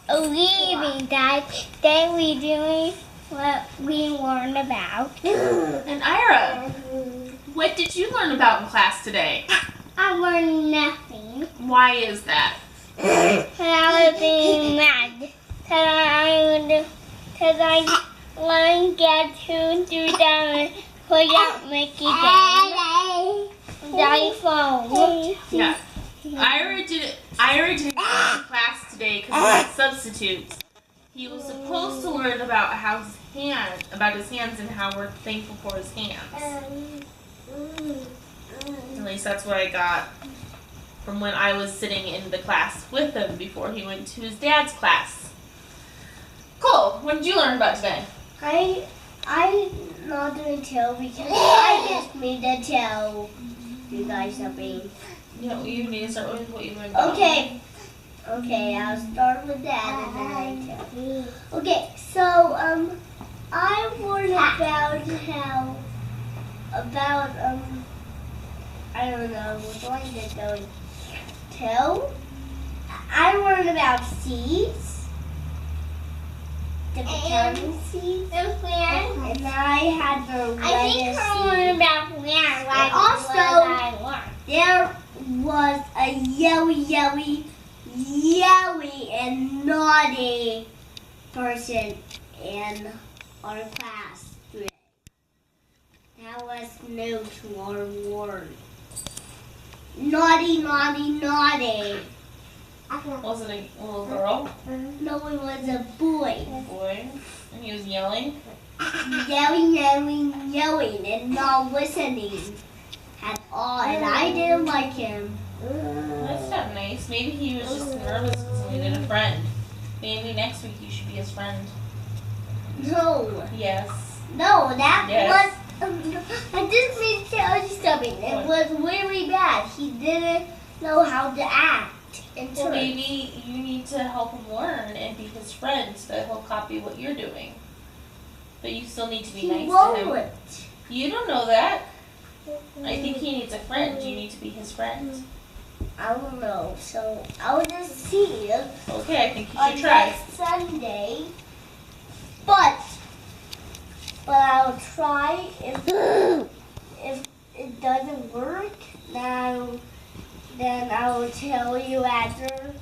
Leaving, Dad. Today we doing what we learned about. And Ira, what did you learn about in class today? I learned nothing. Why is that? Cause I was being mad. Cause I wouldn't get to do that without Mickey Daddy phone. Yeah. Ira didn't go to class today because he had substitutes. He was supposed to learn about his hands and how we're thankful for his hands. At least that's what I got from when I was sitting in the class with him before he went to his dad's class. Cool. What did you learn about today? I'm not gonna tell because I just need to tell you guys something. You need to start with what you learned about. Okay, I'll start with that and then I tell. Okay, so I learned about I don't know, what do I need to go tell? I learned about seeds, different kinds of seeds, and I had the lettuce. I think I learned about plants. And also, there was a yelly and naughty person in our class today. That was new to our word. Naughty. Was it a little girl? No, it was a boy. Boy. And he was yelling? Yelling and not listening at all. And I didn't like him. That's not nice. Maybe he was just nervous because he needed a friend. Maybe next week you should be his friend. No. Yes. No, that Yes. was... I didn't mean to tell you something. It was really bad. He didn't know how to act in Well, church. maybe you need to help him learn and be his friend so that he'll copy what you're doing. But you still need to be nice to him. won't. You don't know that. I think he needs a friend. You need to be his friend. I don't know. So I will just see you Okay, I think you on should try. next Sunday. But I'll try. If it doesn't work, then I will tell you after.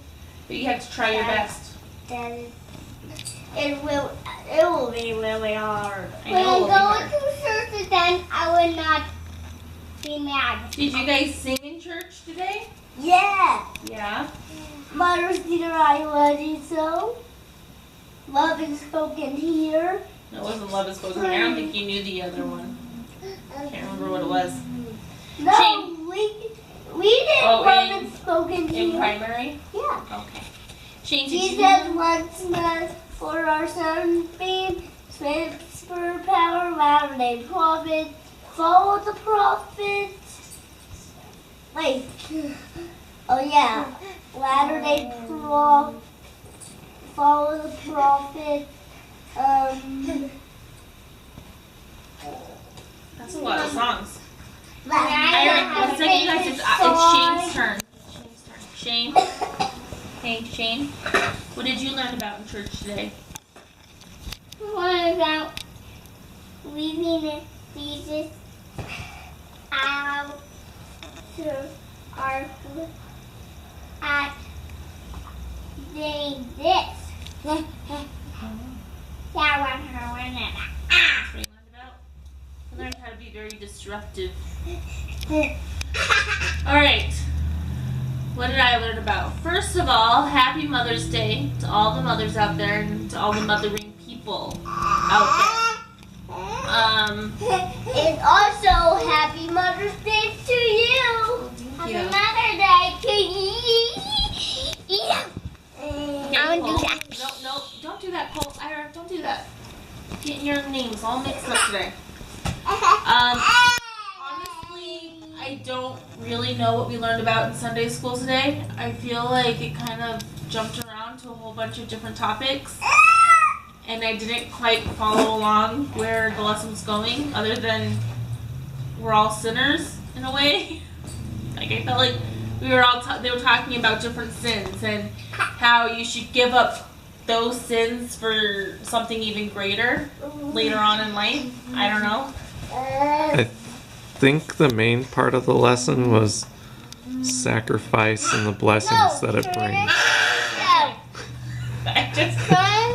But you have to try your best. Then it will be really hard. I know it will be hard. to church, then I will not be mad. Did you guys sing in church today? Yeah. Yeah. Mother's dear, I love you so. Love is spoken here. It wasn't Love is Spoken. I don't think you knew the other one. I can't remember what it was. No, Shane. we did love is spoken In here. primary? Yeah. Okay. Shane, did Jesus you... once more for our sunbeam, whisper power, Latter-day Prophet, follow the prophet. Wait. Oh yeah, Latter-day Prophet, follow the prophet. I That's a lot of songs. I Let's take you guys. It's Shane's turn. Shane. Hey, Shane. What did you learn about in church today? What about leaving Jesus out to our at doing this? Yeah, That's what you learned about? I learned how to be very disruptive. Alright. What did I learn about? First of all, happy Mother's Day to all the mothers out there and to all the mothering people out there. And also, happy Mother's Day to you. Happy Mother's Day to you. Okay, I want to do that. No, don't do that, Cole. Ira, don't do that. Getting your names all mixed up today. Honestly, I don't really know what we learned about in Sunday school today. I feel like it kind of jumped around to a whole bunch of different topics. And I didn't quite follow along where the lesson was going, other than we're all sinners in a way. Like I felt like we were all they were talking about different sins and how you should give up those sins for something even greater later on in life. I don't know. I think the main part of the lesson was sacrifice and the blessings that it brings.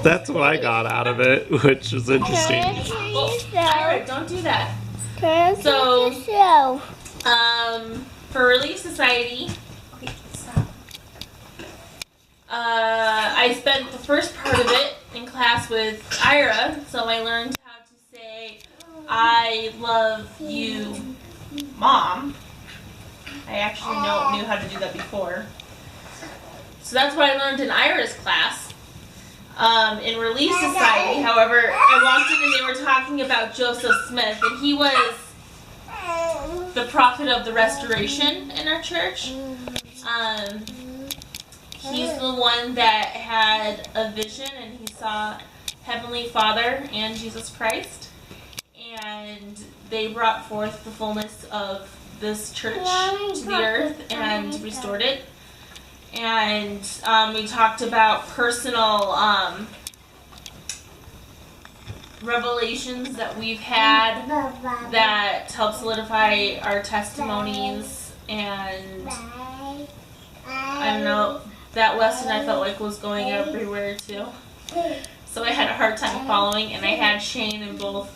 That's what I got out of it, which was interesting. Ira, don't do that. So, for Relief Society, I spent the first part of it in class with Ira, so I learned how to say, I love you, Mom. I actually knew how to do that before. So that's what I learned in Ira's class. In Relief Society, however, I walked in and they were talking about Joseph Smith, and he was the prophet of the restoration in our church. He's the one that had a vision and he saw Heavenly Father and Jesus Christ, and they brought forth the fullness of this church to the earth and restored it. And we talked about personal revelations that we've had that help solidify our testimonies, and I don't know, that lesson I felt like was going everywhere too. So I had a hard time following, and I had Shane in both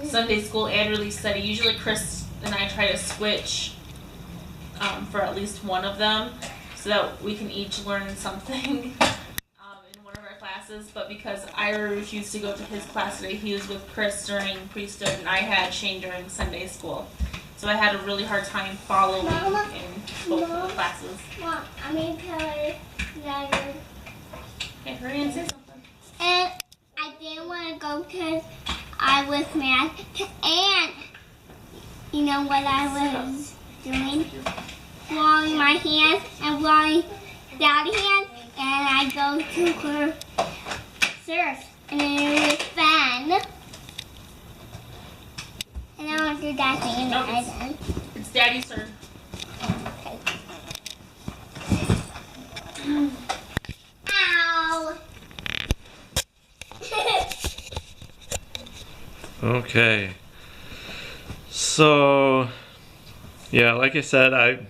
Sunday school and Relief Study. Usually Chris and I try to switch for at least one of them, so that we can each learn something in one of our classes. But because Ira refused to go to his class today, he was with Chris during priesthood, and I had Shane during Sunday school. So I had a really hard time following in both of the classes. Mom, I mean, Okay, hurry and say something. And I didn't want to go because I was mad. And you know what I was doing? Blowing my hands and blowing Daddy's hands, and I go to her surf, and it was fun. And I want to do that thing again. It's Daddy's turn. Okay. Ow! Okay. So, yeah, like I said, I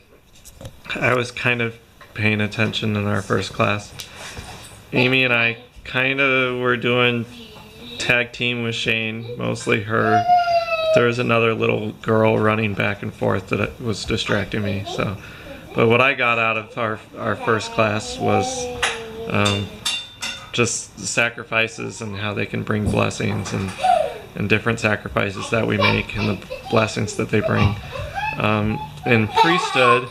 was kind of paying attention in our first class. Amy and I kind of were doing tag team with Shane, mostly her. There was another little girl running back and forth that was distracting me. So, but what I got out of our first class was just sacrifices and how they can bring blessings, and different sacrifices that we make and the blessings that they bring. In priesthood,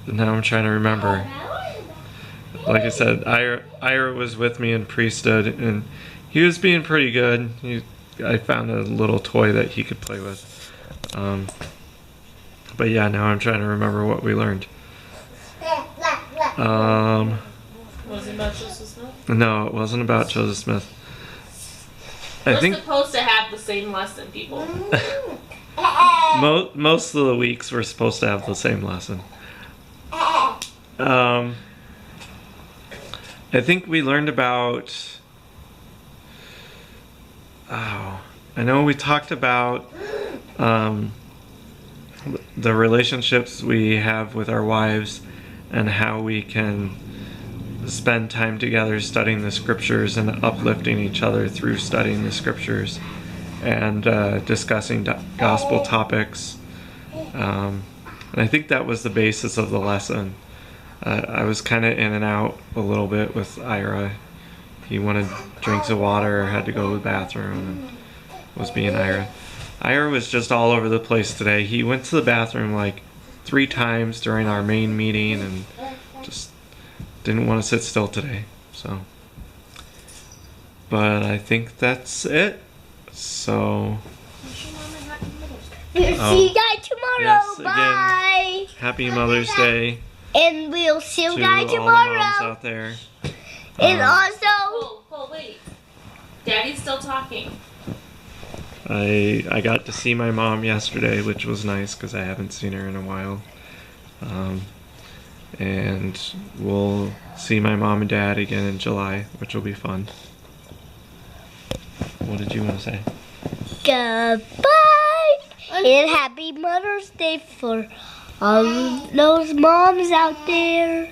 now I'm trying to remember. Like I said, Ira was with me in priesthood, and he was being pretty good. I found a little toy that he could play with. But yeah, now I'm trying to remember what we learned. Was it about Joseph Smith? No, it wasn't about Joseph Smith. We're supposed to have the same lesson, people. most of the weeks we're supposed to have the same lesson. I think we learned about, I know we talked about the relationships we have with our wives and how we can spend time together studying the scriptures and uplifting each other through studying the scriptures and discussing gospel topics. And I think that was the basis of the lesson. I was kind of in and out a little bit with Ira. He wanted drinks of water or had to go to the bathroom and was being Ira. Ira was just all over the place today. He went to the bathroom like 3 times during our main meeting and just didn't want to sit still today. So, but I think that's it. So, We'll see you guys tomorrow. yes, again, Bye. Happy Mother's Day And we'll see you to guys all the moms tomorrow. out there. And also, Cole, wait. Daddy's still talking. I got to see my mom yesterday, which was nice because I haven't seen her in a while. And we'll see my mom and dad again in July, which will be fun. What did you want to say? goodbye. And happy Mother's Day for all those moms out there.